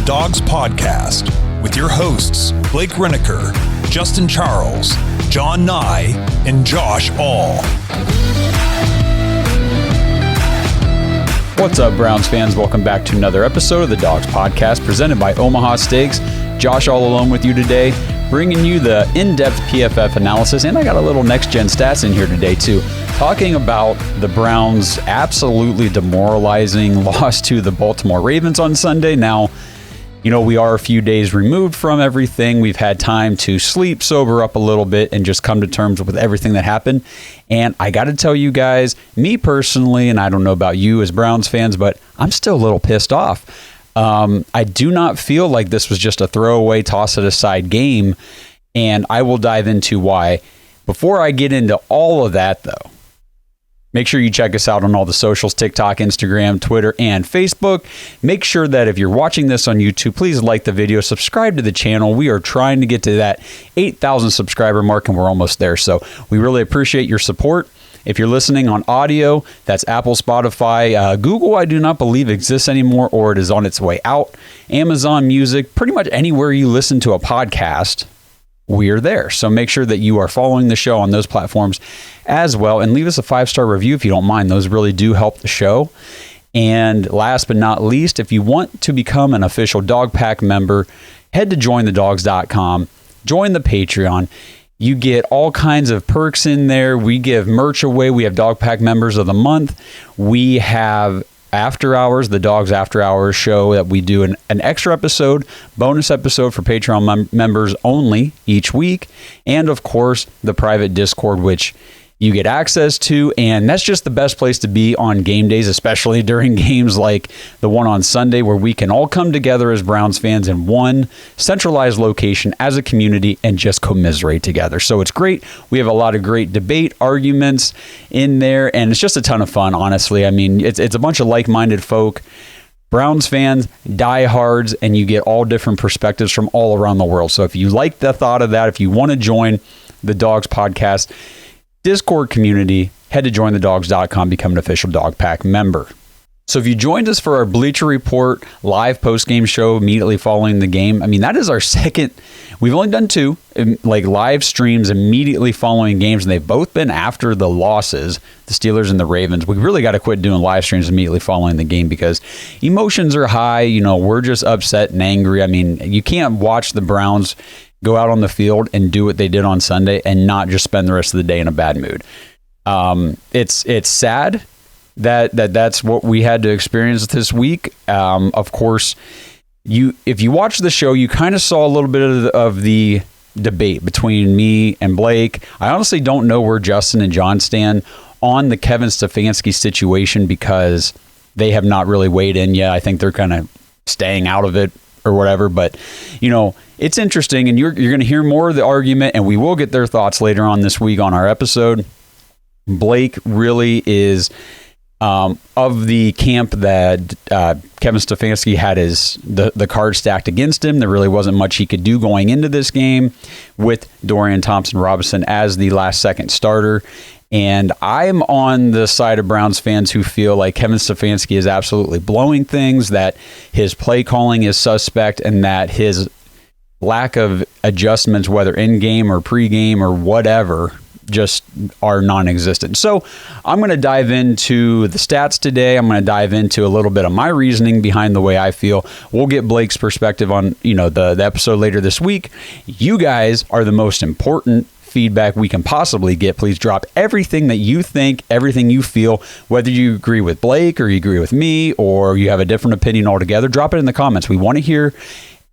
Dawgs podcast with your hosts, Blake Reneker, Justin Charles, John Nye, and Josh All. What's up, Browns fans? Welcome back to another episode of the Dawgs podcast presented by Omaha Steaks. Josh all alone with you today, bringing you the in-depth PFF analysis, and I got a little next-gen stats in here today too, talking about the Browns' absolutely demoralizing loss to the Baltimore Ravens on Sunday. Now, you know, we are a few days removed from everything. We've had time to sleep, sober up a little bit, and just come to terms with everything that happened. And I got to tell you guys, me personally, and I don't know about you as Browns fans, but I'm still a little pissed off. I do not feel like this was just a throwaway, toss-it-aside game, and I will dive into why. Before I get into all of that, though, make sure you check us out on all the socials, TikTok, Instagram, Twitter, and Facebook. Make sure that if you're watching this on YouTube, please like the video, subscribe to the channel. We are trying to get to that 8,000 subscriber mark, and we're almost there, so we really appreciate your support. If you're listening on audio, that's Apple, Spotify. Google, I do not believe exists anymore, or it is on its way out. Amazon Music, pretty much anywhere you listen to a podcast, we're there. So make sure that you are following the show on those platforms as well. And leave us a 5-star review if you don't mind. Those really do help the show. And last but not least, if you want to become an official Dog Pack member, head to jointhedawgs.com, join the Patreon. You get all kinds of perks in there. We give merch away. We have Dog Pack members of the month. We have After Hours, the Dogs After Hours show that we do an extra episode, bonus episode for Patreon members only each week. And of course, the private Discord, which you get access to, and that's just the best place to be on game days, especially during games like the one on Sunday, where we can all come together as Browns fans in one centralized location as a community and just commiserate together. So it's great. We have a lot of great debate, arguments in there, and it's just a ton of fun, honestly. I mean, it's a bunch of like-minded folk, Browns fans, diehards, and you get all different perspectives from all around the world. So if you like the thought of that, if you want to join the Dawgs podcast Discord community, head to jointhedawgs.com, become an official Dog Pack member. So if you joined us for our Bleacher Report live post-game show immediately following the game, I mean, that is our second. We've only done two, like live streams immediately following games, and they've both been after the losses, the Steelers and the Ravens. We really got to quit doing live streams immediately following the game because emotions are high. You know, we're just upset and angry. I mean, you can't watch the Browns go out on the field and do what they did on Sunday and not just spend the rest of the day in a bad mood. It's sad that's what we had to experience this week. Of course, if you watch the show, you kind of saw a little bit of the debate between me and Blake. I honestly don't know where Justin and John stand on the Kevin Stefanski situation because they have not really weighed in yet. I think they're kind of staying out of it or whatever, but you know, it's interesting, and you're going to hear more of the argument, and we will get their thoughts later on this week on our episode. Blake really is of the camp that Kevin Stefanski had the card stacked against him. There really wasn't much he could do going into this game with Dorian Thompson-Robinson as the last-second starter. And I'm on the side of Browns fans who feel like Kevin Stefanski is absolutely blowing things, that his play calling is suspect, and that his lack of adjustments, whether in-game or pre-game or whatever, just are non-existent. So I'm going to dive into the stats today. I'm going to dive into a little bit of my reasoning behind the way I feel. We'll get Blake's perspective on, you know, the episode later this week. You guys are the most important feedback we can possibly get. Please drop everything that you think, everything you feel, whether you agree with Blake or you agree with me or you have a different opinion altogether. Drop it in the comments. We want to hear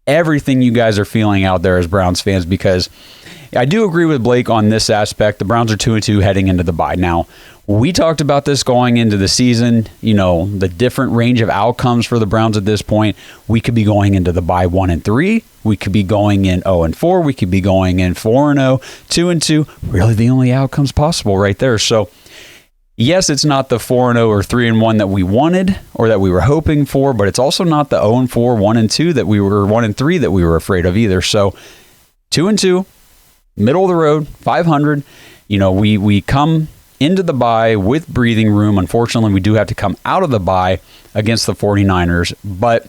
everything you guys are feeling out there as Browns fans, because I do agree with Blake on this aspect. The Browns are 2-2 heading into the bye. Now, we talked about this going into the season, you know, the different range of outcomes for the Browns at this point. We could be going into the bye 1-3. We could be going in 0-4. We could be going in 4-0, 2-2. Really the only outcomes possible right there. So, yes, it's not the 4-0 or 3-1 that we wanted or that we were hoping for, but it's also not the 0-4, 1-2 that we were 1-3 that we were afraid of either. So 2-2, middle of the road, 500. You know, we come into the bye with breathing room. Unfortunately, we do have to come out of the bye against the 49ers, but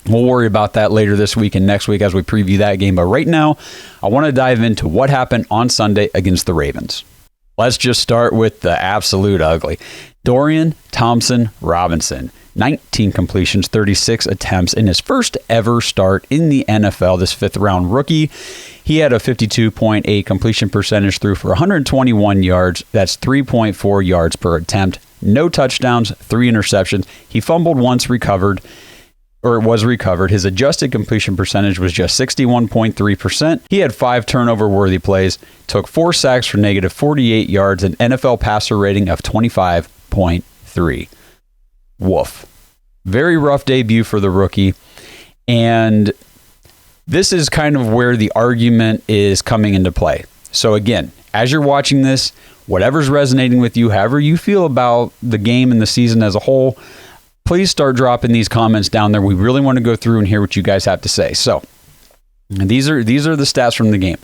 We'll worry about that later this week and next week as we preview that game. But right now, I want to dive into what happened on Sunday against the Ravens. Let's just start with the absolute ugly. Dorian Thompson-Robinson, 19 completions, 36 attempts in his first ever start in the NFL, this fifth-round rookie. He had a 52.8 completion percentage, threw for 121 yards. That's 3.4 yards per attempt. No touchdowns, 3 interceptions. He fumbled once, was recovered. His adjusted completion percentage was just 61.3%. He had 5 turnover-worthy plays, took 4 sacks for negative 48 yards, an NFL passer rating of 25.3. Woof. Very rough debut for the rookie. And this is kind of where the argument is coming into play. So again, as you're watching this, whatever's resonating with you, however you feel about the game and the season as a whole, please start dropping these comments down there. We really want to go through and hear what you guys have to say. So these are the stats from the game.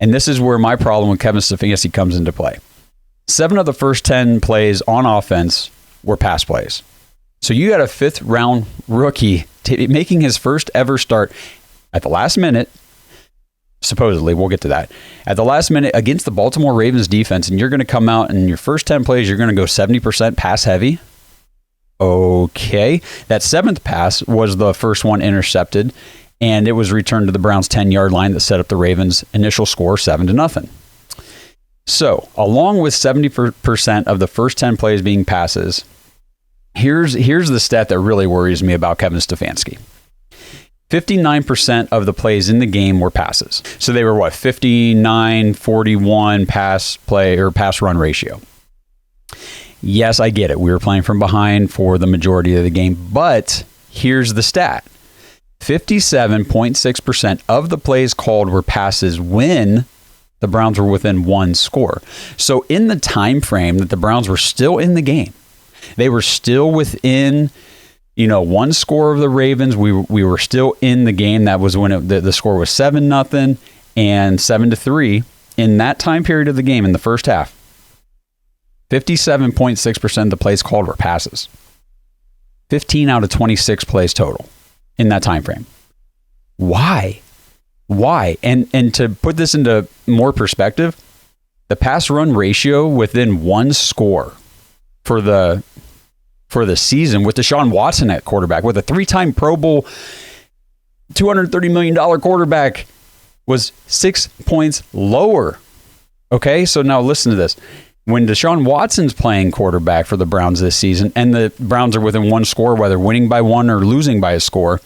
And this is where my problem with Kevin Stefanski comes into play. 7 of the first 10 plays on offense were pass plays. So you got a 5th-round rookie making his first ever start at the last minute, supposedly, we'll get to that, at the last minute against the Baltimore Ravens defense, and you're going to come out and your first 10 plays, you're going to go 70% pass heavy. Okay. That 7th pass was the first one intercepted, and it was returned to the Browns' 10-yard line that set up the Ravens' initial score 7-0. So, along with 70% of the first 10 plays being passes, here's the stat that really worries me about Kevin Stefanski. 59% of the plays in the game were passes. So they were 59-41 pass play or pass run ratio. Yes, I get it. We were playing from behind for the majority of the game, but here's the stat. 57.6% of the plays called were passes when the Browns were within 1 score. So in the time frame that the Browns were still in the game, they were still within 1 score of the Ravens. We were still in the game. That was when the score was 7-0 and 7-3 in that time period of the game in the first half. 57.6% of the plays called were passes. 15 out of 26 plays total in that time frame. Why? And to put this into more perspective, the pass run ratio within 1 score for the season with Deshaun Watson at quarterback, with a 3-time Pro Bowl, $230 million quarterback, was 6 points lower. Okay, so now listen to this. When Deshaun Watson's playing quarterback for the Browns this season, and the Browns are within 1 score, whether winning by 1 or losing by a score,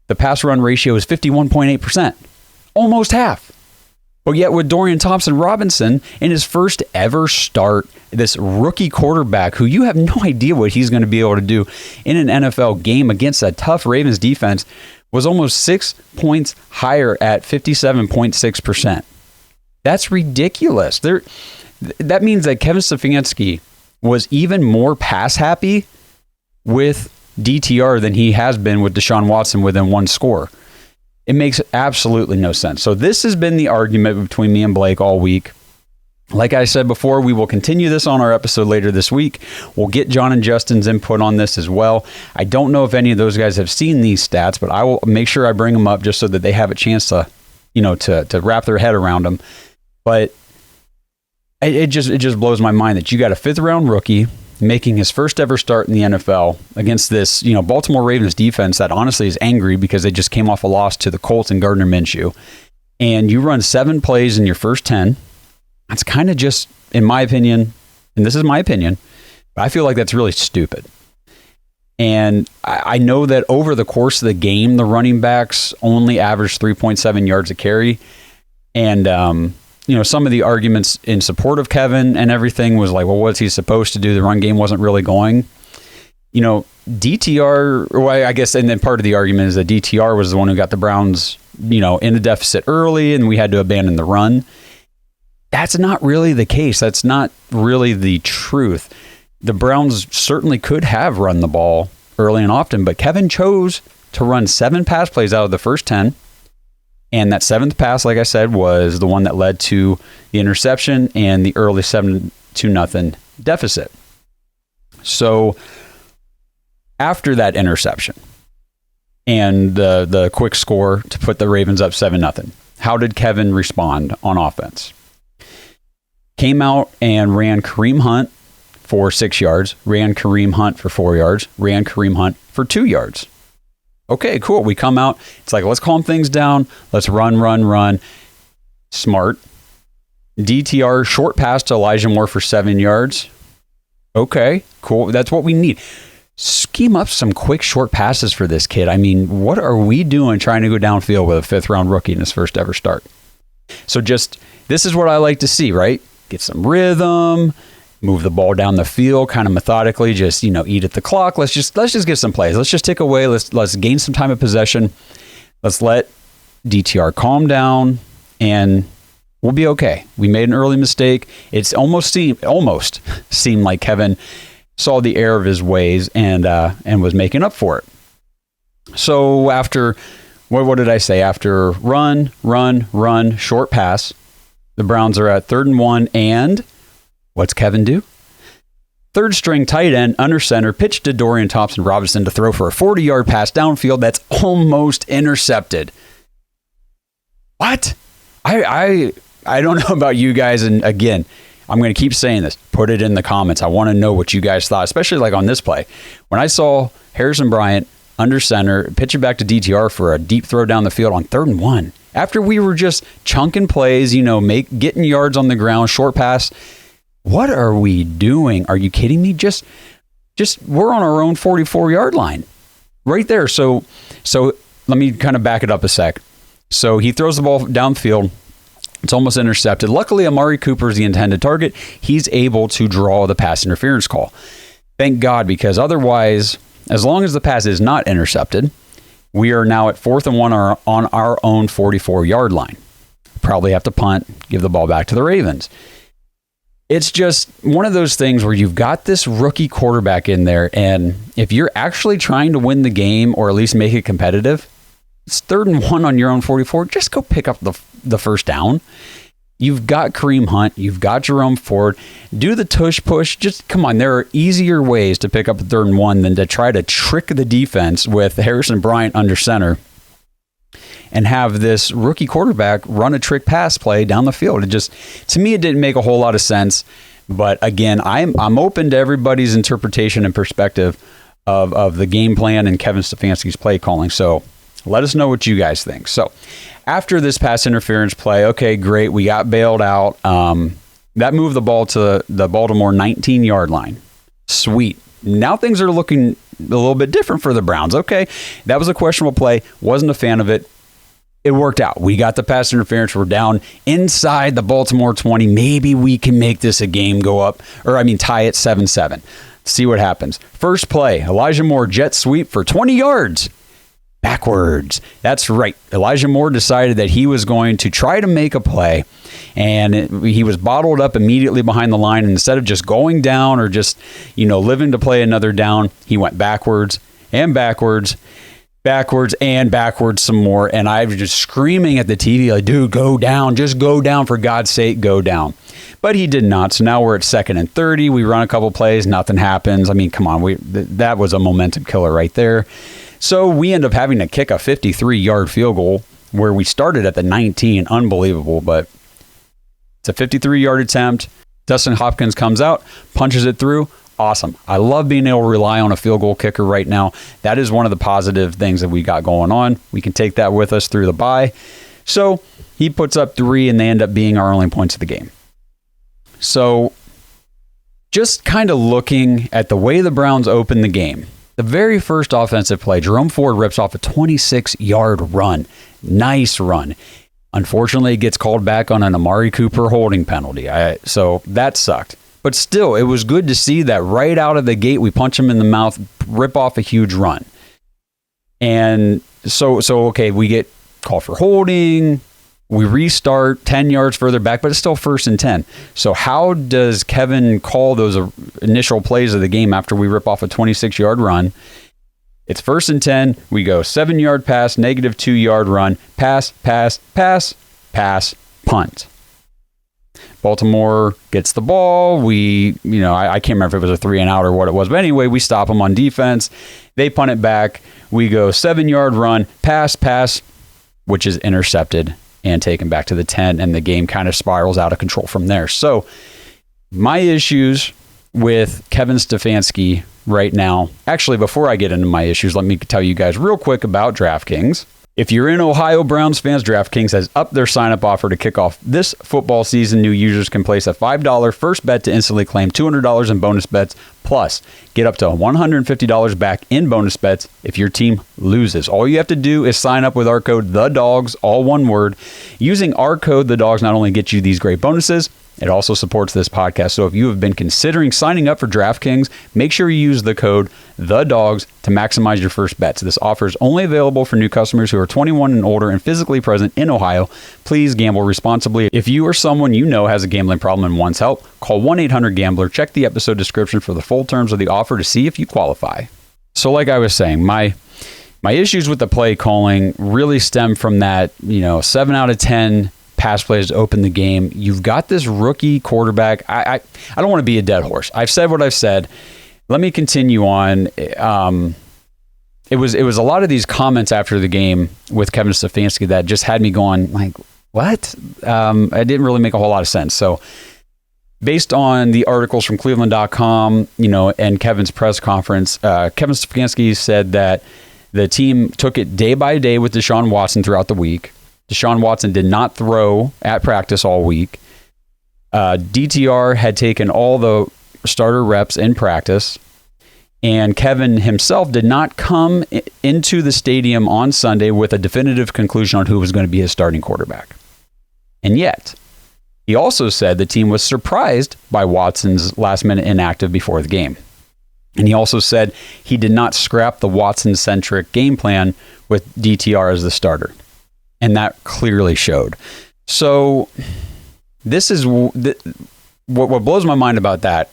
the pass run ratio is 51.8%, almost half. But yet with Dorian Thompson-Robinson in his first ever start, this rookie quarterback who you have no idea what he's going to be able to do in an NFL game against a tough Ravens defense, was almost 6 points higher at 57.6%. That's ridiculous. That means that Kevin Stefanski was even more pass happy with DTR than he has been with Deshaun Watson within 1 score. It makes absolutely no sense. So this has been the argument between me and Blake all week. Like I said before, we will continue this on our episode later this week. We'll get John and Justin's input on this as well. I don't know if any of those guys have seen these stats, but I will make sure I bring them up just so that they have a chance to, to wrap their head around them. But it just blows my mind that you got a 5th-round rookie making his first ever start in the NFL against this, Baltimore Ravens defense that honestly is angry because they just came off a loss to the Colts and Gardner Minshew. And you run 7 plays in your first 10. That's kind of just, in my opinion, and this is my opinion, but I feel like that's really stupid. And I know that over the course of the game, the running backs only averaged 3.7 yards a carry. And, some of the arguments in support of Kevin and everything was like, well, what's he supposed to do? The run game wasn't really going. DTR, well, I guess, and then part of the argument is that DTR was the one who got the Browns, in a deficit early and we had to abandon the run. That's not really the case. That's not really the truth. The Browns certainly could have run the ball early and often, but Kevin chose to run 7 pass plays out of the first 10. And that 7th pass, like I said, was the one that led to the interception and the early 7-0 deficit. So after that interception, and the quick score to put the Ravens up 7-0. How did Kevin respond on offense? Came out and ran Kareem Hunt for 6 yards, ran Kareem Hunt for 4 yards, ran Kareem Hunt for 2 yards. Okay, cool. We come out. It's like, let's calm things down. Let's run. Smart. DTR, short pass to Elijah Moore for 7 yards. Okay, cool. That's what we need. Scheme up some quick short passes for this kid. I mean, what are we doing trying to go downfield with a 5th-round rookie in his first ever start? So this is what I like to see, right? Get some rhythm, move the ball down the field kind of methodically, just, eat at the clock. Let's just get some plays. Let's just take away. Let's gain some time of possession. Let's let DTR calm down, and we'll be okay. We made an early mistake. It's almost seemed like Kevin saw the error of his ways and was making up for it. So after, what did I say? After run, short pass, the Browns are at 3rd and 1, and what's Kevin do? 3rd string tight end, under center, pitched to Dorian Thompson-Robinson to throw for a 40-yard pass downfield that's almost intercepted. What? I don't know about you guys, and again, I'm going to keep saying this. Put it in the comments. I want to know what you guys thought, especially like on this play. When I saw Harrison Bryant under center, pitch it back to DTR for a deep throw down the field on 3rd and 1. After we were just chunking plays, getting yards on the ground, short pass. What are we doing? Are you kidding me? Just we're on our own 44-yard line right there. So let me kind of back it up a sec. So he throws the ball downfield. It's almost intercepted. Luckily, Amari Cooper is the intended target. He's able to draw the pass interference call. Thank God, because otherwise, as long as the pass is not intercepted, we are now at 4th and 1 on our own 44-yard line. Probably have to punt, give the ball back to the Ravens. It's just one of those things where you've got this rookie quarterback in there, and if you're actually trying to win the game or at least make it competitive, it's 3rd and 1 on your own 44. Just go pick up the first down. You've got Kareem Hunt. You've got Jerome Ford. Do the tush push. Just come on. There are easier ways to pick up a 3rd and 1 than to try to trick the defense with Harrison Bryant under center and have this rookie quarterback run a trick pass play down the field. To me, it didn't make a whole lot of sense. But again, I'm open to everybody's interpretation and perspective of the game plan and Kevin Stefanski's play calling. So let us know what you guys think. So after this pass interference play, okay, great. We got bailed out. That moved the ball to the Baltimore 19-yard line. Sweet. Now things are looking a little bit different for the Browns. Okay, that was a questionable play. Wasn't a fan of it. It worked out. We got the pass interference. We're down inside the Baltimore 20. Maybe we can make this a game go up, tie it 7-7. See what happens. First play, Elijah Moore jet sweep for 20 yards. Backwards. That's right. Elijah Moore decided that he was going to try to make a play, and he was bottled up immediately behind the line. And instead of just going down or just, living to play another down, he went backwards and backwards some more. And I was just screaming at the TV, like, dude, go down. Just go down. For God's sake, go down. But he did not. So now we're at 2nd and 30. We run a couple plays. Nothing happens. Come on. That was a momentum killer right there. So we end up having to kick a 53-yard field goal where we started at the 19. Unbelievable, but it's a 53-yard attempt. Dustin Hopkins comes out, punches it through. Awesome. I love being able to rely on a field goal kicker right now. That is one of the positive things that we got going on. We can take that with us through the bye. So he puts up 3, and they end up being our only points of the game. So just kind of looking at the way the Browns opened the game, the very first offensive play, Jerome Ford rips off a 26-yard run. Nice run. Unfortunately, it gets called back on an Amari Cooper holding penalty. So that sucked. But still, it was good to see that right out of the gate, we punch him in the mouth, rip off a huge run. And so okay, we get called for holding. We restart 10 yards further back, but it's still 1st and 10. So how does Kevin call those initial plays of the game after we rip off a 26-yard run? It's 1st and 10. We go 7-yard pass, -2-yard run, pass, punt. Baltimore gets the ball. I can't remember if it was a 3 and out or what it was, but anyway, we stop them on defense. They punt it back. We go 7-yard run, pass, which is intercepted and taken back to the 10, and the game kind of spirals out of control from there. So my issues with Kevin Stefanski right now, actually, before I get into my issues, let me tell you guys real quick about DraftKings. If you're in Ohio, Browns fans, DraftKings has upped their sign-up offer to kick off this football season. New users can place a $5 first bet to instantly claim $200 in bonus bets, plus get up to $150 back in bonus bets if your team loses. All you have to do is sign up with our code THEDAWGS, all one word. Using our code, THEDAWGS, not only gets you these great bonuses, it also supports this podcast. So if you have been considering signing up for DraftKings, make sure you use the code THEDAWGS to maximize your first bets. This offer is only available for new customers who are 21 and older and physically present in Ohio. Please gamble responsibly. If you or someone you know has a gambling problem and wants help, call 1-800-GAMBLER. Check the episode description for the full terms of the offer to see if you qualify. So like I was saying, my issues with the play calling really stem from that, 7 out of 10 pass plays to open the game. You've got this rookie quarterback. I don't want to be a dead horse. I've said what I've said. Let me continue on. It was a lot of these comments after the game with Kevin Stefanski that just had me going like, what? It didn't really make a whole lot of sense. So based on the articles from Cleveland.com, and Kevin's press conference, Kevin Stefanski said that the team took it day by day with Deshaun Watson throughout the week. Deshaun Watson did not throw at practice all week. DTR had taken all the starter reps in practice, and Kevin himself did not come into the stadium on Sunday with a definitive conclusion on who was going to be his starting quarterback. And yet, he also said the team was surprised by Watson's last-minute inactive before the game. And he also said he did not scrap the Watson-centric game plan with DTR as the starter. And that clearly showed. So this is what blows my mind about that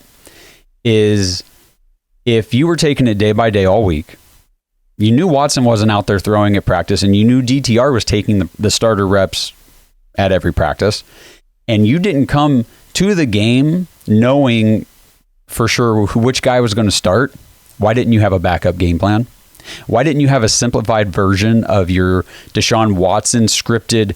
is if you were taking it day by day all week, you knew Watson wasn't out there throwing at practice, and you knew DTR was taking the starter reps at every practice, and you didn't come to the game knowing for sure which guy was going to start, why didn't you have a backup game plan? Why didn't you have a simplified version of your Deshaun Watson scripted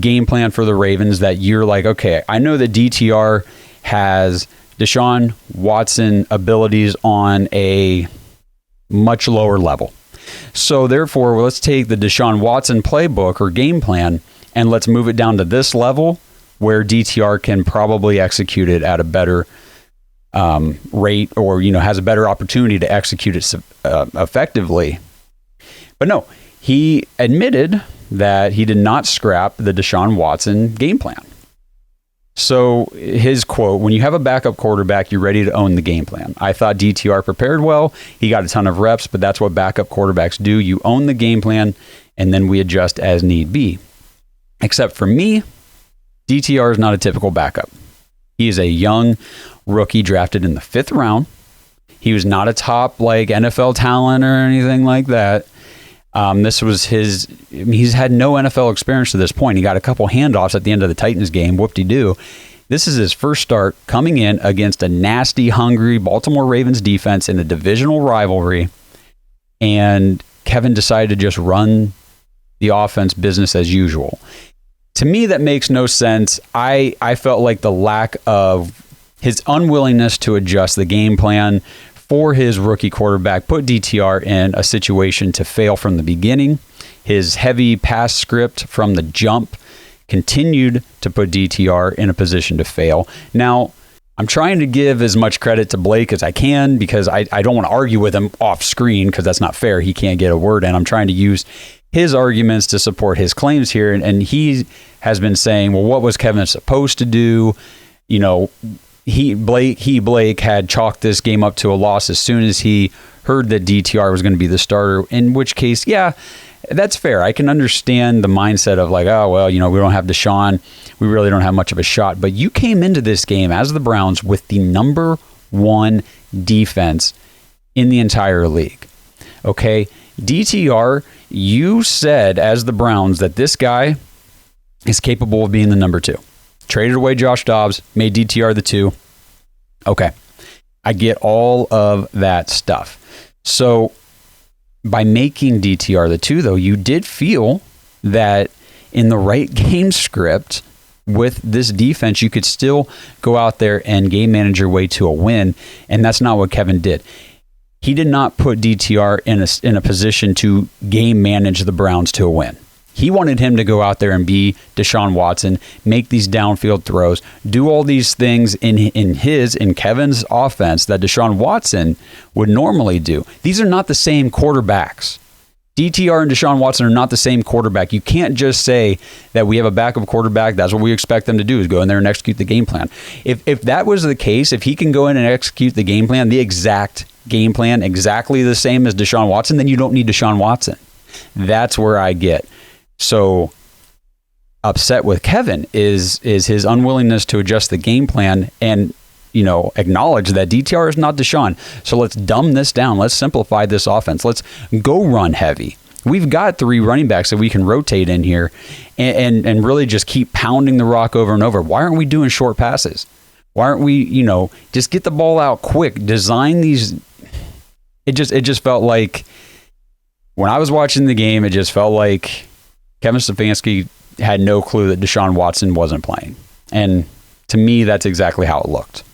game plan for the Ravens that you're like, okay, I know that DTR has Deshaun Watson abilities on a much lower level. So therefore, let's take the Deshaun Watson playbook or game plan and let's move it down to this level where DTR can probably execute it at a better rate, or has a better opportunity to execute it effectively. But no, he admitted that he did not scrap the Deshaun Watson game plan. So his quote, when you have a backup quarterback, you're ready to own the game plan. I thought DTR prepared well. He got a ton of reps, but that's what backup quarterbacks do. You own the game plan, and then we adjust as need be. Except for me, DTR is not a typical backup. He is a young rookie drafted in the 5th round. He was not a top NFL talent or anything like that. This was he's had no NFL experience to this point. He got a couple handoffs at the end of the Titans game. Whoop-de-doo. This is his first start coming in against a nasty, hungry Baltimore Ravens defense in a divisional rivalry. And Kevin decided to just run the offense business as usual. To me, that makes no sense. I felt like the lack of his unwillingness to adjust the game plan for his rookie quarterback put DTR in a situation to fail from the beginning. His heavy pass script from the jump continued to put DTR in a position to fail. Now, I'm trying to give as much credit to Blake as I can because I don't want to argue with him off screen because that's not fair. He can't get a word in. I'm trying to use his arguments to support his claims here. And he has been saying, well, what was Kevin supposed to do? Blake had chalked this game up to a loss as soon as he heard that DTR was going to be the starter, in which case, yeah, that's fair. I can understand the mindset of we don't have Deshaun. We really don't have much of a shot. But you came into this game as the Browns with the number 1 defense in the entire league. Okay? DTR, you said as the Browns that this guy is capable of being the number 2. Traded away Josh Dobbs, made DTR the 2. Okay. I get all of that stuff. So by making DTR the 2, though, you did feel that in the right game script with this defense, you could still go out there and game manage your way to a win. And that's not what Kevin did. He did not put DTR in a position to game manage the Browns to a win. He wanted him to go out there and be Deshaun Watson, make these downfield throws, do all these things in Kevin's offense that Deshaun Watson would normally do. These are not the same quarterbacks. DTR and Deshaun Watson are not the same quarterback. You can't just say that we have a backup quarterback. That's what we expect them to do, is go in there and execute the game plan. If that was the case, if he can go in and execute the game plan, the exact game plan, exactly the same as Deshaun Watson, then you don't need Deshaun Watson. That's where I get so upset with Kevin is his unwillingness to adjust the game plan and, acknowledge that DTR is not Deshaun. So let's dumb this down. Let's simplify this offense. Let's go run heavy. We've got 3 running backs that we can rotate in here and really just keep pounding the rock over and over. Why aren't we doing short passes? Why aren't we, just get the ball out quick, design these. It just felt like when I was watching the game, it just felt like Kevin Stefanski had no clue that Deshaun Watson wasn't playing. And to me, that's exactly how it looked.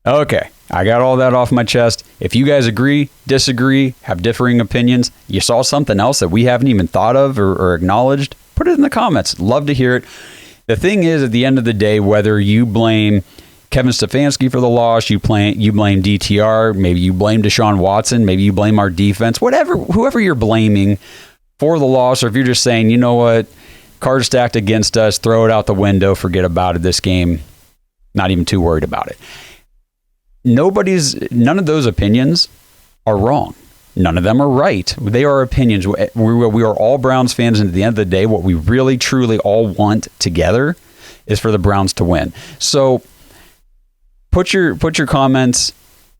Okay, I got all that off my chest. If you guys agree, disagree, have differing opinions, you saw something else that we haven't even thought of or acknowledged, put it in the comments. Love to hear it. The thing is, at the end of the day, whether you blame Kevin Stefanski for the loss, you blame DTR, maybe you blame Deshaun Watson, maybe you blame our defense, whoever you're blaming for the loss, or if you're just saying, you know what, cards stacked against us, throw it out the window, forget about it this game, not even too worried about it. None of those opinions are wrong. None of them are right. They are opinions. We are all Browns fans, and at the end of the day, what we really, truly all want together is for the Browns to win. So put your comments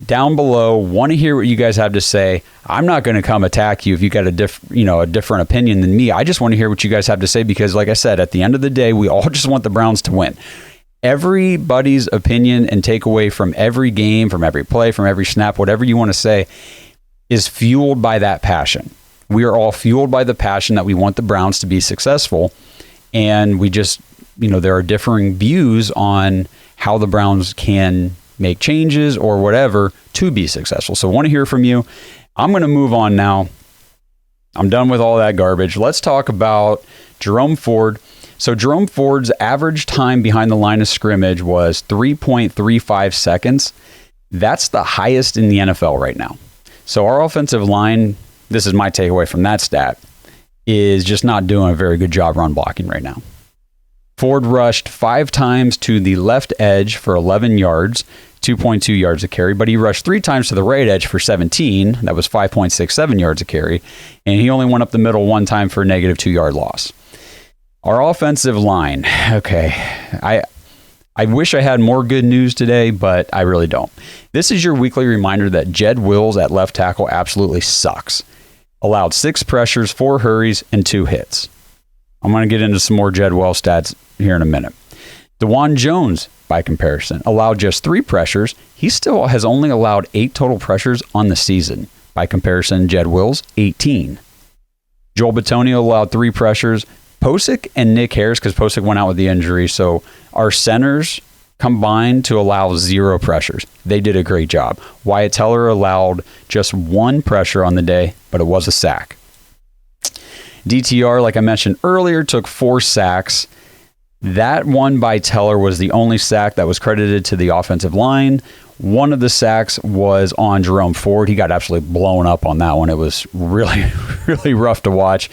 down below. Want to hear what you guys have to say. I'm not going to come attack you if you got a different opinion than me. I just want to hear what you guys have to say, because like I said, at the end of the day, we all just want the Browns to win. Everybody's opinion and takeaway from every game, from every play, from every snap, whatever you want to say, is fueled by that passion. We are all fueled by the passion that we want the Browns to be successful. And we just, there are differing views on how the Browns can make changes or whatever to be successful. So I want to hear from you. I'm going to move on now. I'm done with all that garbage. Let's talk about Jerome Ford. So Jerome Ford's average time behind the line of scrimmage was 3.35 seconds. That's the highest in the NFL right now. So our offensive line, this is my takeaway from that stat, is just not doing a very good job run blocking right now. Ford rushed 5 times to the left edge for 11 yards, 2.2 yards a carry, but he rushed 3 times to the right edge for 17. That was 5.67 yards a carry. And he only went up the middle 1 time for a negative 2-yard loss. Our offensive line, okay, I wish I had more good news today, but I really don't. This is your weekly reminder that Jed Wills at left tackle absolutely sucks. Allowed 6 pressures, 4 hurries, and 2 hits. I'm going to get into some more Jed Wills stats here in a minute. DeJuan Jones, by comparison, allowed just 3 pressures. He still has only allowed 8 total pressures on the season. By comparison, Jed Wills, 18. Joel Bitonio allowed 3 pressures. Posick and Nick Harris, because Posick went out with the injury, so our centers combined to allow 0 pressures. They did a great job. Wyatt Teller allowed just 1 pressure on the day, but it was a sack. DTR, like I mentioned earlier, took 4 sacks. That one by Teller was the only sack that was credited to the offensive line. One of the sacks was on Jerome Ford. He got absolutely blown up on that one. It was really, really rough to watch.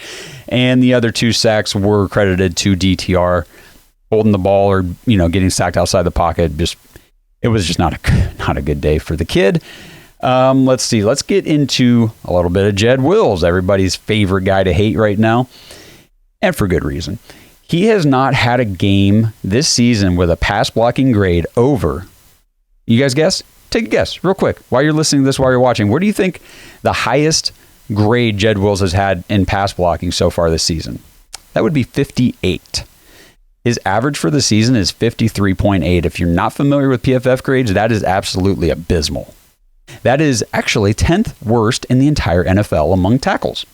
And the other 2 sacks were credited to DTR holding the ball or, getting sacked outside the pocket. It was just not a good day for the kid. Let's see. Let's get into a little bit of Jed Wills, everybody's favorite guy to hate right now, and for good reason. He has not had a game this season with a pass blocking grade over. You guys guess? Take a guess real quick while you're listening to this, while you're watching. Where do you think the highest grade Jed Wills has had in pass blocking so far this season? That would be 58. His average for the season is 53.8. If you're not familiar with PFF grades, that is absolutely abysmal. That is actually 10th worst in the entire NFL among tackles.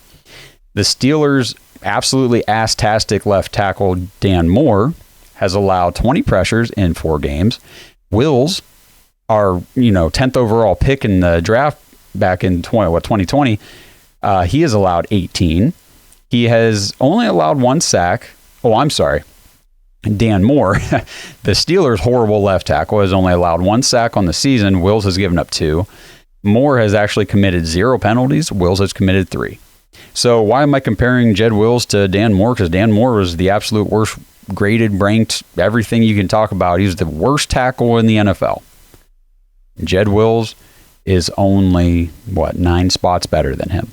The Steelers' absolutely ass-tastic left tackle Dan Moore has allowed 20 pressures in 4 games. Wills, our 10th overall pick in the draft back in 2020, he has allowed 18. He has only allowed 1 sack. Oh, I'm sorry. Dan Moore, the Steelers' horrible left tackle, has only allowed 1 sack on the season. Wills has given up 2. Moore has actually committed 0 penalties. Wills has committed 3. So why am I comparing Jed Wills to Dan Moore? Because Dan Moore was the absolute worst graded, ranked, everything you can talk about. He's the worst tackle in the NFL. Jed Wills is only, 9 spots better than him.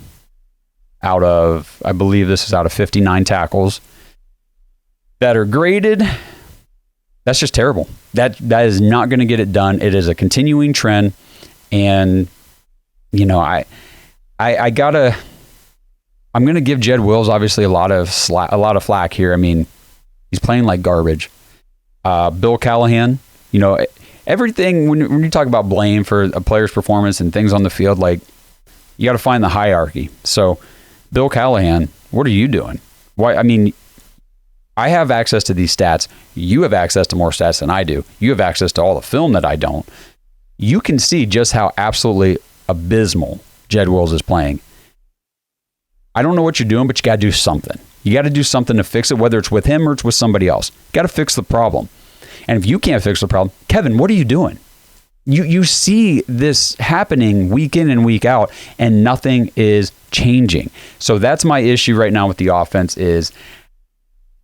Out of, I believe this is out of 59 tackles that are graded. That's just terrible. That is not going to get it done. It is a continuing trend. And, I'm going to give Jed Wills obviously a lot of flack here. I mean, he's playing like garbage. Bill Callahan, everything when you talk about blame for a player's performance and things on the field, like you got to find the hierarchy. So, Bill Callahan, what are you doing? Why? I mean, I have access to these stats. You have access to more stats than I do. You have access to all the film that I don't. You can see just how absolutely abysmal Jed Wills is playing. I don't know what you're doing, but you got to do something. You got to do something to fix it, whether it's with him or it's with somebody else. You got to fix the problem. And if you can't fix the problem, Kevin, what are you doing? You see this happening week in and week out, and nothing is changing. So that's my issue right now with the offense is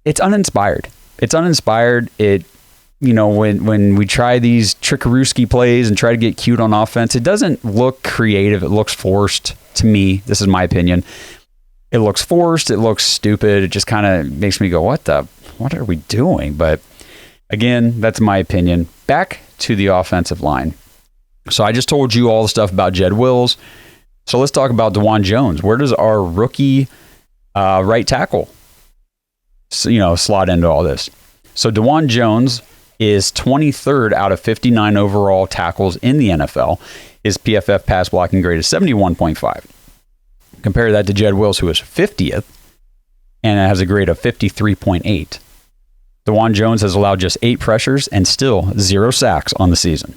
it's uninspired. It's uninspired. When we try these trickarooski plays and try to get cute on offense, it doesn't look creative. It looks forced to me. This is my opinion. It looks forced. It looks stupid. It just kind of makes me go, what are we doing? But again, that's my opinion. Back to the offensive line. So I just told you all the stuff about Jed Wills. So let's talk about DeJuan Jones. Where does our rookie right tackle slot into all this? So DeJuan Jones is 23rd out of 59 overall tackles in the NFL. His PFF pass blocking grade is 71.5. Compare that to Jed Wills, who is 50th and has a grade of 53.8. DeJuan Jones has allowed just 8 pressures and still 0 sacks on the season.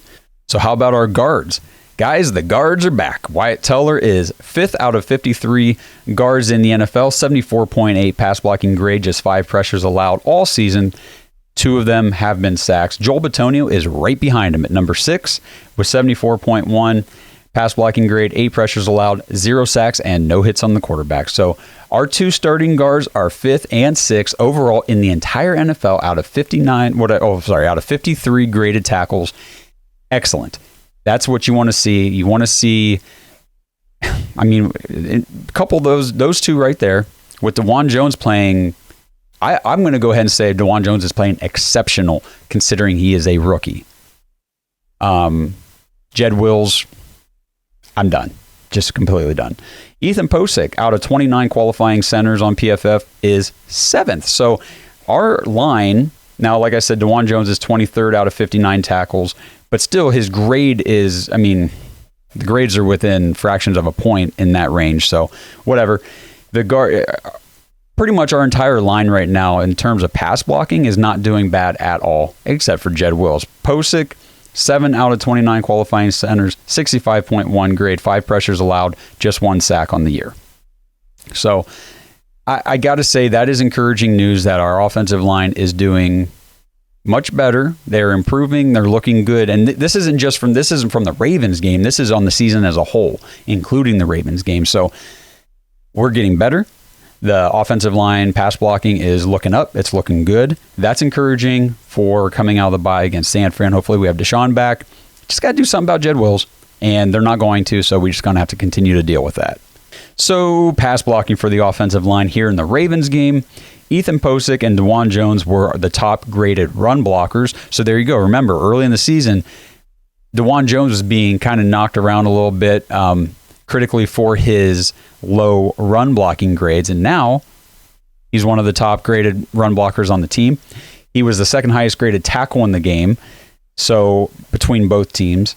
So how about our guards? Guys, the guards are back. Wyatt Teller is 5th out of 53 guards in the NFL, 74.8 pass blocking grade, just 5 pressures allowed all season. 2 of them have been sacks. Joel Bitonio is right behind him at number 6 with 74.1 pass blocking grade, 8 pressures allowed, 0 sacks, and no hits on the quarterback. So our 2 starting guards are 5th and 6th overall in the entire NFL out of 53 graded tackles. Excellent. That's what you want to see. You want to see, couple those 2 right there with DeJuan Jones playing. I'm going to go ahead and say DeJuan Jones is playing exceptional considering he is a rookie. Jed Wills, I'm done. Just completely done. Ethan Posick, out of 29 qualifying centers on PFF, is 7th. So our line, now, like I said, DeJuan Jones is 23rd out of 59 tackles, but still his grade is, the grades are within fractions of a point in that range. So whatever. The guard, pretty much our entire line right now in terms of pass blocking is not doing bad at all, except for Jed Wills. Posick, 7 out of 29 qualifying centers, 65.1 grade, 5 pressures allowed, just 1 sack on the year. So I got to say that is encouraging news that our offensive line is doing much better. They're improving. They're looking good. And this isn't from the Ravens game. This is on the season as a whole, including the Ravens game. So we're getting better. The offensive line pass blocking is looking up. It's looking good. That's encouraging for coming out of the bye against San Fran. Hopefully we have Deshaun back. Just got to do something about Jed Wills, and they're not going to, so we're just going to have to continue to deal with that. So pass blocking for the offensive line here in the Ravens game. Ethan Posick and DeJuan Jones were the top graded run blockers. So there you go. Remember, early in the season, DeJuan Jones was being kind of knocked around a little bit critically for his low run blocking grades, and now he's one of the top graded run blockers on the team. He was the second highest graded tackle in the game. So between both teams,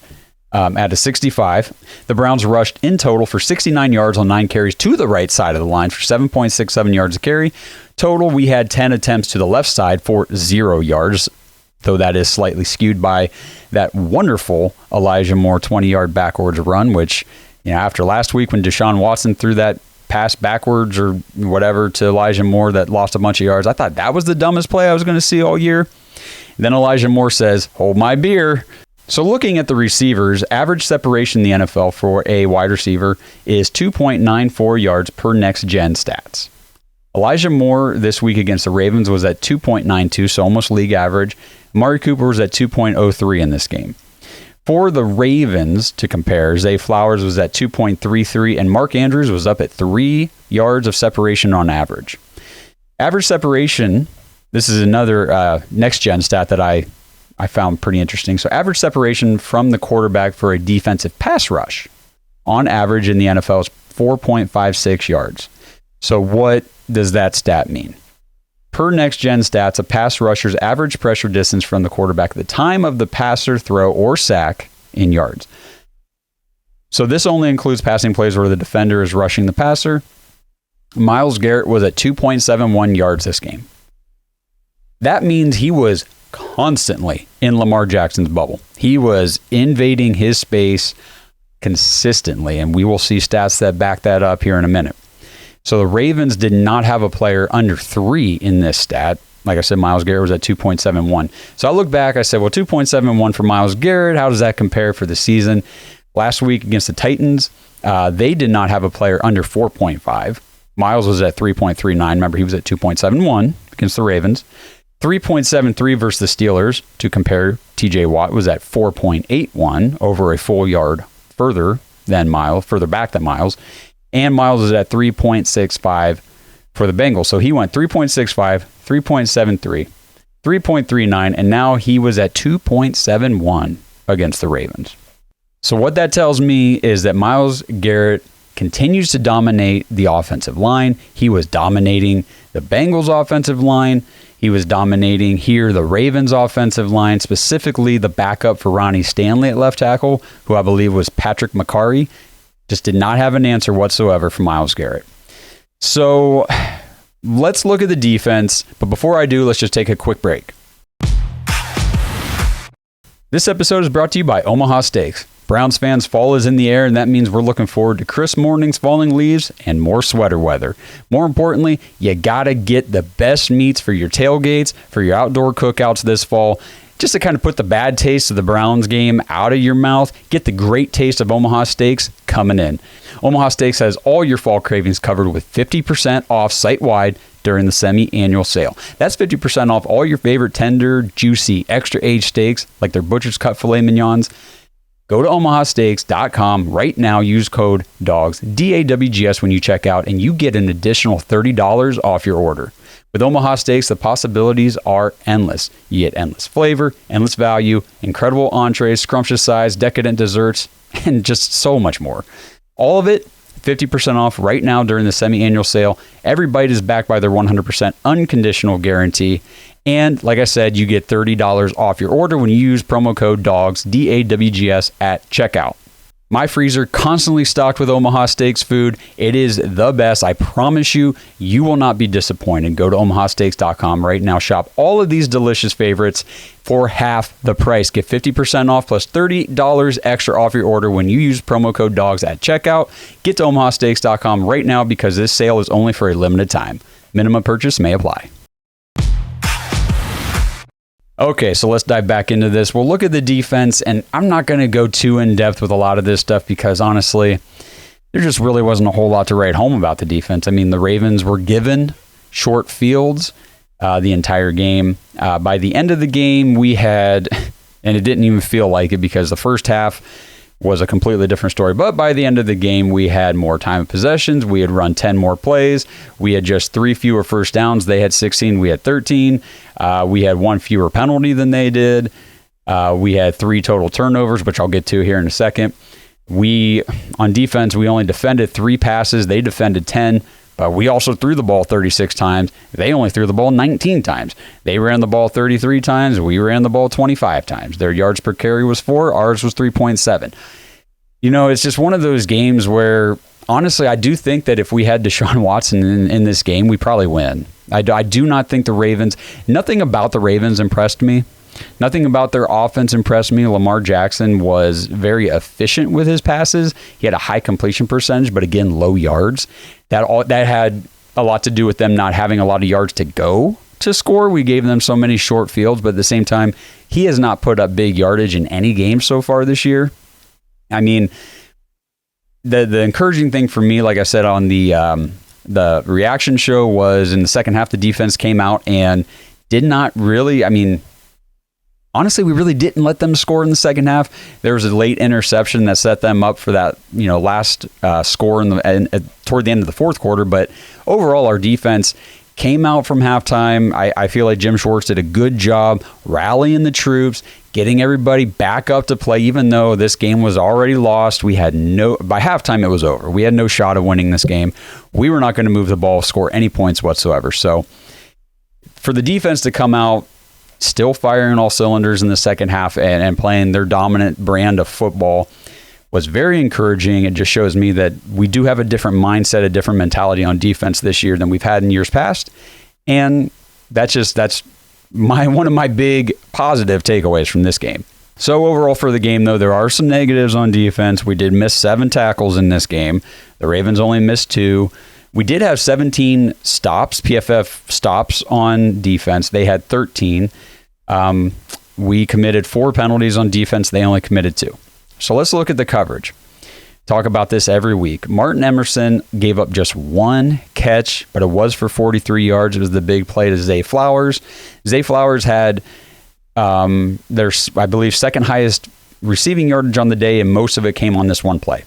at a 65, the Browns rushed in total for 69 yards on 9 carries to the right side of the line for 7.67 yards a carry. Total, we had 10 attempts to the left side for 0 yards, though that is slightly skewed by that wonderful Elijah Moore 20-yard backwards run, which, after last week when Deshaun Watson threw that pass backwards or whatever to Elijah Moore that lost a bunch of yards, I thought that was the dumbest play I was going to see all year. Then Elijah Moore says, "Hold my beer." So looking at the receivers, average separation in the NFL for a wide receiver is 2.94 yards per next-gen stats. Elijah Moore this week against the Ravens was at 2.92, so almost league average. Amari Cooper was at 2.03 in this game. For the Ravens, to compare, Zay Flowers was at 2.33, and Mark Andrews was up at 3 yards of separation on average. Average separation, this is another next-gen stat that I found pretty interesting. So average separation from the quarterback for a defensive pass rush on average in the NFL is 4.56 yards. So what does that stat mean? Per next-gen stats, a pass rusher's average pressure distance from the quarterback at the time of the passer throw or sack in yards. So this only includes passing plays where the defender is rushing the passer. Myles Garrett was at 2.71 yards this game. That means he was constantly in Lamar Jackson's bubble. He was invading his space consistently, and we will see stats that back that up here in a minute. So the Ravens did not have a player under 3 in this stat. Like I said, Myles Garrett was at 2.71. So I look back, I said, well, 2.71 for Myles Garrett, how does that compare for the season? Last week against the Titans, they did not have a player under 4.5. Myles was at 3.39. Remember, he was at 2.71 against the Ravens. 3.73 versus the Steelers. To compare, TJ Watt was at 4.81, over a full yard further back than Myles. And Myles is at 3.65 for the Bengals. So he went 3.65, 3.73, 3.39, and now he was at 2.71 against the Ravens. So what that tells me is that Myles Garrett continues to dominate the offensive line. He was dominating the Bengals offensive line. He was dominating here the Ravens offensive line, specifically the backup for Ronnie Stanley at left tackle, who I believe was Patrick McCarry. Just did not have an answer whatsoever for Myles Garrett. So let's look at the defense. But before I do, let's just take a quick break. This episode is brought to you by Omaha Steaks. Browns fans, fall is in the air, and that means we're looking forward to crisp mornings, falling leaves, and more sweater weather. More importantly, you gotta get the best meats for your tailgates, for your outdoor cookouts this fall. Just to kind of put the bad taste of the Browns game out of your mouth, get the great taste of Omaha Steaks coming in. Omaha Steaks has all your fall cravings covered with 50% off site-wide during the semi-annual sale. That's 50% off all your favorite tender, juicy, extra-aged steaks like their butcher's cut filet mignons. Go to omahasteaks.com right now. Use code DAWGS, D-A-W-G-S, when you check out, and you get an additional $30 off your order. With Omaha Steaks, the possibilities are endless. You get endless flavor, endless value, incredible entrees, scrumptious size, decadent desserts, and just so much more. All of it 50% off right now during the semi-annual sale. Every bite is backed by their 100% unconditional guarantee. And like I said, you get $30 off your order when you use promo code DAWGS, D-A-W-G-S, at checkout. My freezer constantly stocked with Omaha Steaks food. It is the best. I promise you, you will not be disappointed. Go to omahasteaks.com right now. Shop all of these delicious favorites for half the price. Get 50% off plus $30 extra off your order when you use promo code DAWGS at checkout. Get to omahasteaks.com right now because this sale is only for a limited time. Minimum purchase may apply. Okay, so let's dive back into this. We'll look at the defense, and I'm not going to go too in-depth with a lot of this stuff because, honestly, there just really wasn't a whole lot to write home about the defense. I mean, the Ravens were given short fields the entire game. By the end of the game, we had, and it didn't even feel like it because the first half was a completely different story. But by the end of the game, we had more time of possessions. We had run 10 more plays. We had just 3 fewer first downs. They had 16. We had 13. We had 1 fewer penalty than they did. We had 3 total turnovers, which I'll get to here in a second. On defense, we only defended 3 passes. They defended 10. But we also threw the ball 36 times. They only threw the ball 19 times. They ran the ball 33 times. We ran the ball 25 times. Their yards per carry was 4. Ours was 3.7. It's just one of those games where, honestly, I do think that if we had Deshaun Watson in this game, we probably win. I do not think the Ravens, nothing about the Ravens impressed me. Nothing about their offense impressed me. Lamar Jackson was very efficient with his passes. He had a high completion percentage, but again, low yards. That had a lot to do with them not having a lot of yards to go to score. We gave them so many short fields, but at the same time, he has not put up big yardage in any game so far this year. I mean, the encouraging thing for me, like I said on the reaction show, was in the second half, the defense came out and did not really, honestly, we really didn't let them score in the second half. There was a late interception that set them up for that, last score toward the end of the fourth quarter. But overall, our defense came out from halftime. I feel like Jim Schwartz did a good job rallying the troops, getting everybody back up to play, even though this game was already lost. By halftime, it was over. We had no shot of winning this game. We were not going to move the ball, score any points whatsoever. So for the defense to come out, still firing all cylinders in the second half and playing their dominant brand of football was very encouraging. It just shows me that we do have a different mindset, a different mentality on defense this year than we've had in years past. And that's one of my big positive takeaways from this game. So overall for the game, though, there are some negatives on defense. We did miss 7 tackles in this game. The Ravens only missed 2. We did have 17 stops, PFF stops on defense. They had 13. We committed 4 penalties on defense. They only committed 2. So let's look at the coverage. Talk about this every week. Martin Emerson gave up just 1 catch, but it was for 43 yards. It was the big play to Zay Flowers. Zay Flowers had their, I believe, second highest receiving yardage on the day, and most of it came on this one play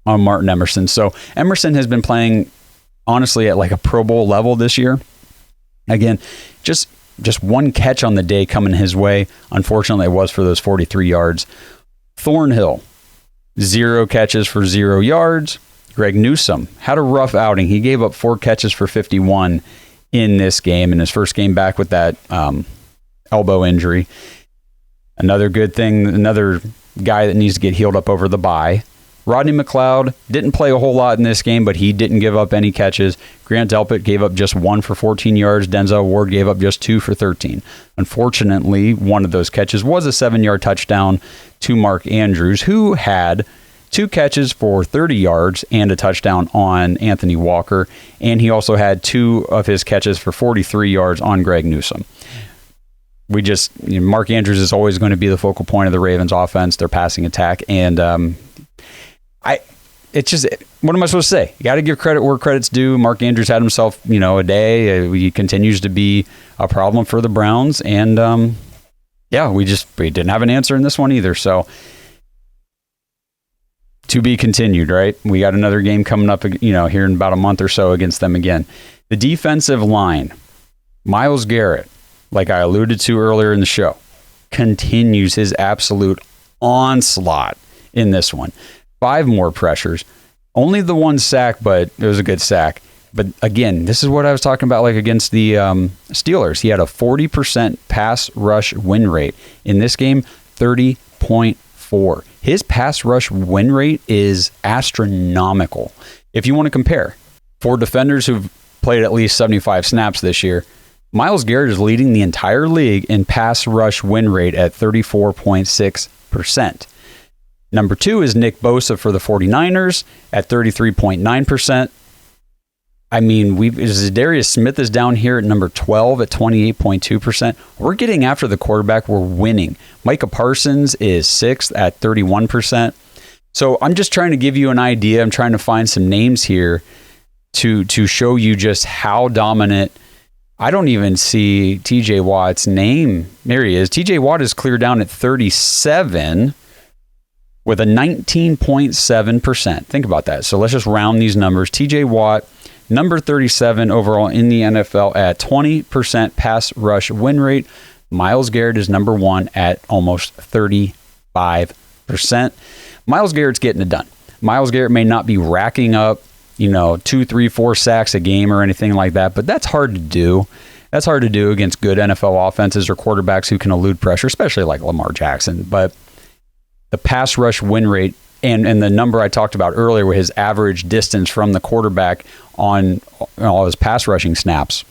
on Martin Emerson. So Emerson has been playing, honestly, at like a Pro Bowl level this year. Again, just 1 catch on the day coming his way. Unfortunately, it was for those 43 yards. Thornhill, 0 catches for 0 yards. Greg Newsome had a rough outing. He gave up 4 catches for 51 in this game, in his first game back with that elbow injury. Another good thing, another guy that needs to get healed up over the bye. Rodney McLeod didn't play a whole lot in this game, but he didn't give up any catches. Grant Delpit gave up just 1 for 14 yards. Denzel Ward gave up just 2 for 13. Unfortunately, one of those catches was a 7-yard touchdown to Mark Andrews, who had 2 catches for 30 yards and a touchdown on Anthony Walker. And he also had 2 of his catches for 43 yards on Greg Newsome. Mark Andrews is always going to be the focal point of the Ravens offense, their passing attack. And, what am I supposed to say? You got to give credit where credit's due. Mark Andrews had himself, a day. He continues to be a problem for the Browns. And, we didn't have an answer in this one either. So, to be continued, right? We got another game coming up, here in about a month or so against them again. The defensive line, Myles Garrett, like I alluded to earlier in the show, continues his absolute onslaught in this one. 5 more pressures. Only the 1 sack, but it was a good sack. But again, this is what I was talking about, like against the Steelers. He had a 40% pass rush win rate. In this game, 30.4. His pass rush win rate is astronomical. If you want to compare, for defenders who've played at least 75 snaps this year, Myles Garrett is leading the entire league in pass rush win rate at 34.6%. Number 2 is Nick Bosa for the 49ers at 33.9%. Zadarius Smith is down here at number 12 at 28.2%. We're getting after the quarterback. We're winning. Micah Parsons is 6th at 31%. So I'm just trying to give you an idea. I'm trying to find some names here to show you just how dominant. I don't even see TJ Watt's name. There he is. TJ Watt is clear down at 37 with a 19.7%. Think about that. So let's just round these numbers. TJ Watt, number 37 overall in the NFL at 20% pass rush win rate. Myles Garrett is number 1 at almost 35%. Myles Garrett's getting it done. Myles Garrett may not be racking up 2, 3, 4 sacks a game or anything like that, but that's hard to do. That's hard to do against good NFL offenses or quarterbacks who can elude pressure, especially like Lamar Jackson. But the pass rush win rate and the number I talked about earlier with his average distance from the quarterback on all his pass rushing snaps,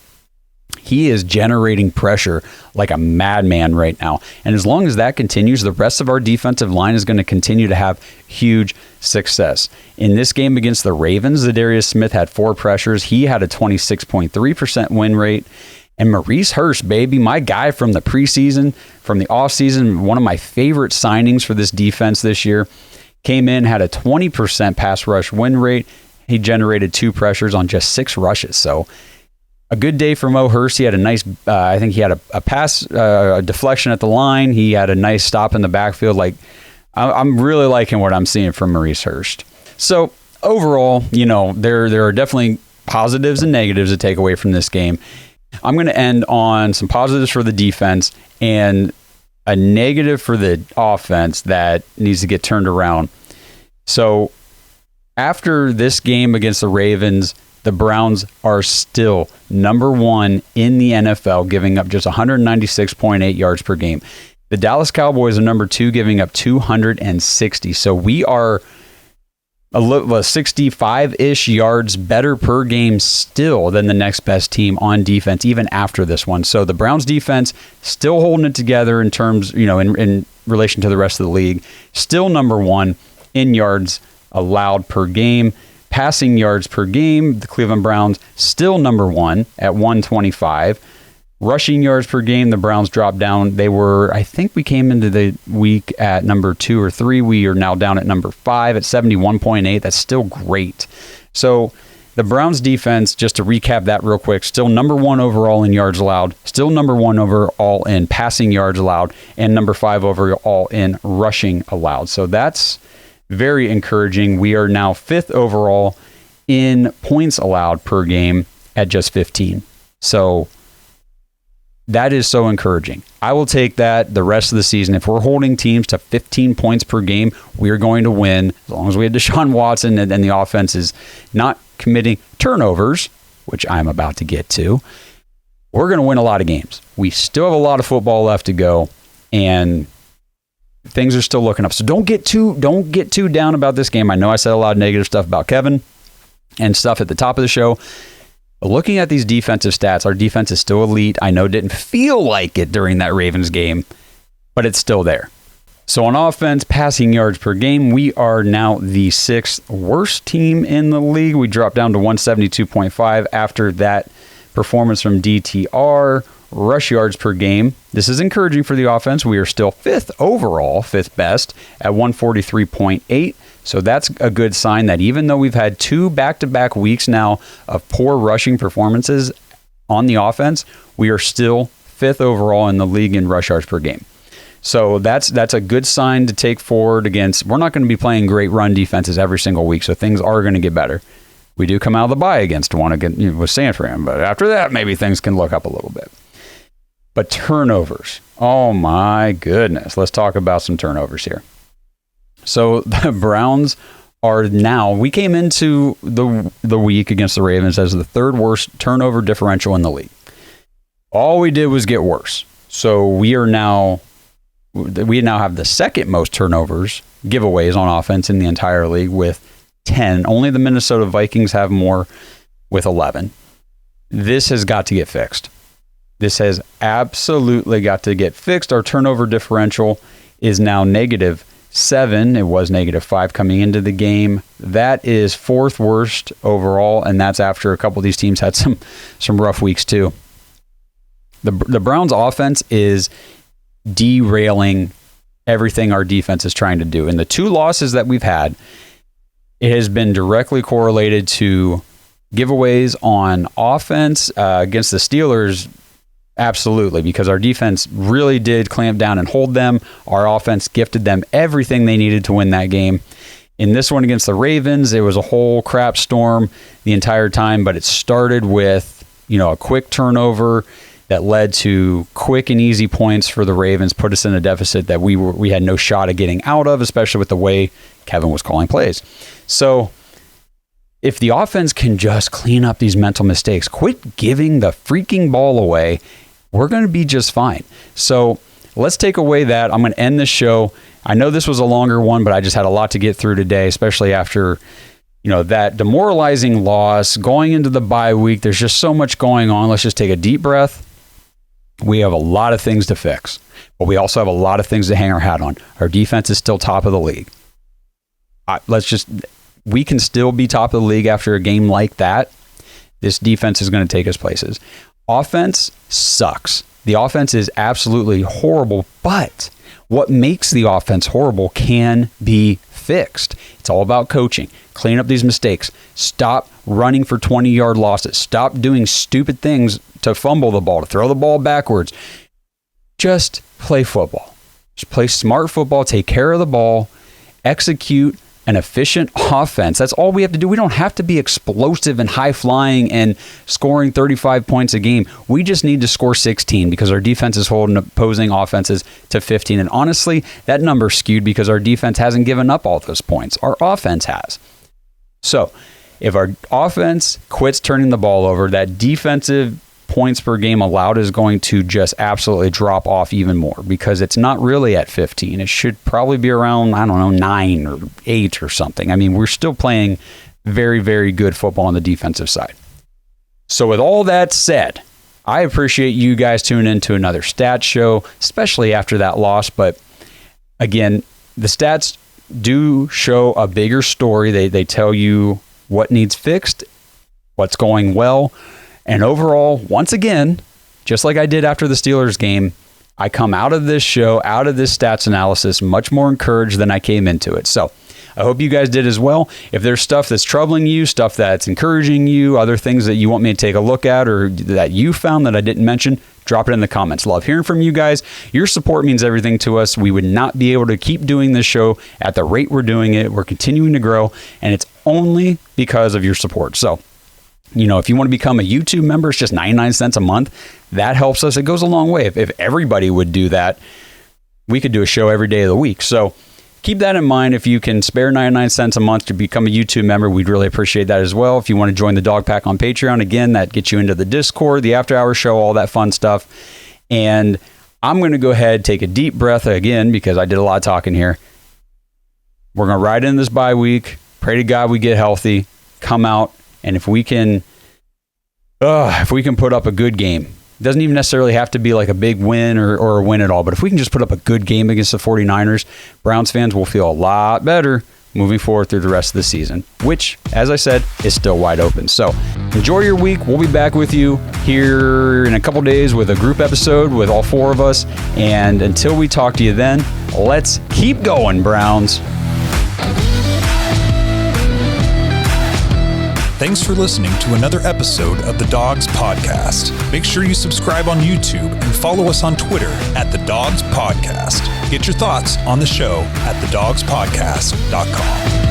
he is generating pressure like a madman right now. And as long as that continues, the rest of our defensive line is going to continue to have huge success. In this game against the Ravens, Zadarius Smith had 4 pressures. He had a 26.3% win rate. And Maurice Hurst, baby, my guy from the preseason, from the offseason, one of my favorite signings for this defense this year, came in, had a 20% pass rush win rate. He generated 2 pressures on just 6 rushes. So a good day for Mo Hurst. He had a nice, I think he had a pass, a deflection at the line. He had a nice stop in the backfield. Like, I'm really liking what I'm seeing from Maurice Hurst. So overall, there are definitely positives and negatives to take away from this game. I'm going to end on some positives for the defense and a negative for the offense that needs to get turned around. So after this game against the Ravens, the Browns are still number 1 in the NFL, giving up just 196.8 yards per game. The Dallas Cowboys are number 2, giving up 260. So we are a 65-ish yards better per game still than the next best team on defense, even after this one. So the Browns defense still holding it together in terms, in relation to the rest of the league. Still number 1 in yards allowed per game. Passing yards per game, the Cleveland Browns still number 1 at 125. Rushing yards per game, the Browns dropped down. I think we came into the week at number 2 or 3. We are now down at number 5 at 71.8. That's still great. So the Browns defense, just to recap that real quick, still number 1 overall in yards allowed, still number 1 overall in passing yards allowed, and number 5 overall in rushing allowed. So that's very encouraging. We are now 5th overall in points allowed per game at just 15. So that is so encouraging. I will take that the rest of the season. If we're holding teams to 15 points per game, we are going to win as long as we have Deshaun Watson and the offense is not committing turnovers, which I'm about to get to. We're going to win a lot of games. We still have a lot of football left to go, and things are still looking up. So don't get too down about this game. I know I said a lot of negative stuff about Kevin and stuff at the top of the show. But looking at these defensive stats, our defense is still elite. I know it didn't feel like it during that Ravens game, but it's still there. So on offense, passing yards per game, we are now the 6th worst team in the league. We dropped down to 172.5 after that performance from DTR. Rush yards per game, this is encouraging for the offense. We are still 5th overall, 5th best at 143.8. So that's a good sign that even though we've had 2 back-to-back weeks now of poor rushing performances on the offense, we are still 5th overall in the league in rush yards per game. So that's a good sign to take forward against. We're not going to be playing great run defenses every single week, so things are going to get better. We do come out of the bye against one with San Fran, but after that, maybe things can look up a little bit. But turnovers, oh my goodness. Let's talk about some turnovers here. So the Browns are now, we came into the week against the Ravens as the 3rd worst turnover differential in the league. All we did was get worse. So we now have the 2nd most turnovers, giveaways on offense in the entire league with 10. Only the Minnesota Vikings have more with 11. This has got to get fixed. This has absolutely got to get fixed. Our turnover differential is now -7. It was -5 coming into the game. That is 4th worst overall, and that's after a couple of these teams had some rough weeks too. The Browns offense is derailing everything our defense is trying to do. And the 2 losses that we've had, it has been directly correlated to giveaways on offense against the Steelers. Absolutely, because our defense really did clamp down and hold them. Our offense gifted them everything they needed to win that game. In this one against the Ravens, it was a whole crap storm the entire time, but it started with, a quick turnover that led to quick and easy points for the Ravens, put us in a deficit that we had no shot at getting out of, especially with the way Kevin was calling plays. So if the offense can just clean up these mental mistakes, quit giving the freaking ball away, we're going to be just fine. So let's take away that. I'm going to end this show. I know this was a longer one, but I just had a lot to get through today, especially after, that demoralizing loss, going into the bye week. There's just so much going on. Let's just take a deep breath. We have a lot of things to fix, but we also have a lot of things to hang our hat on. Our defense is still top of the league. We can still be top of the league after a game like that. This defense is going to take us places. Offense sucks. The offense is absolutely horrible, but what makes the offense horrible can be fixed. It's all about coaching. Clean up these mistakes. Stop running for 20-yard losses. Stop doing stupid things to fumble the ball, to throw the ball backwards. Just play football. Just play smart football. Take care of the ball. Execute an efficient offense. That's all we have to do. We don't have to be explosive and high-flying and scoring 35 points a game. We just need to score 16 because our defense is holding opposing offenses to 15. And honestly, that number's skewed because our defense hasn't given up all those points. Our offense has. So if our offense quits turning the ball over, that defensive points per game allowed is going to just absolutely drop off even more because it's not really at 15. It should probably be around, 9 or 8 or something. I mean, we're still playing very, very good football on the defensive side. So with all that said, I appreciate you guys tuning in to another stats show, especially after that loss. But again, the stats do show a bigger story. They tell you what needs fixed, what's going well. And overall, once again, just like I did after the Steelers game, I come out of this show, out of this stats analysis, much more encouraged than I came into it. So I hope you guys did as well. If there's stuff that's troubling you, stuff that's encouraging you, other things that you want me to take a look at or that you found that I didn't mention, drop it in the comments. Love hearing from you guys. Your support means everything to us. We would not be able to keep doing this show at the rate we're doing it. We're continuing to grow, and it's only because of your support. So if you want to become a YouTube member, it's just 99 cents a month. That helps us. It goes a long way. If everybody would do that, we could do a show every day of the week. So keep that in mind. If you can spare 99 cents a month to become a YouTube member, we'd really appreciate that as well. If you want to join the Dog Pack on Patreon, again, that gets you into the Discord, the After Hours show, all that fun stuff. And I'm going to go ahead, take a deep breath again, because I did a lot of talking here. We're going to ride in this bye week. Pray to God we get healthy, come out. And if we can put up a good game, it doesn't even necessarily have to be like a big win or a win at all. But if we can just put up a good game against the 49ers, Browns fans will feel a lot better moving forward through the rest of the season, which, as I said, is still wide open. So enjoy your week. We'll be back with you here in a couple days with a group episode with all 4 of us. And until we talk to you then, let's keep going, Browns. Thanks for listening to another episode of the Dawgs Podcast. Make sure you subscribe on YouTube and follow us on Twitter at the Dawgs Podcast. Get your thoughts on the show at thedawgspodcast.com.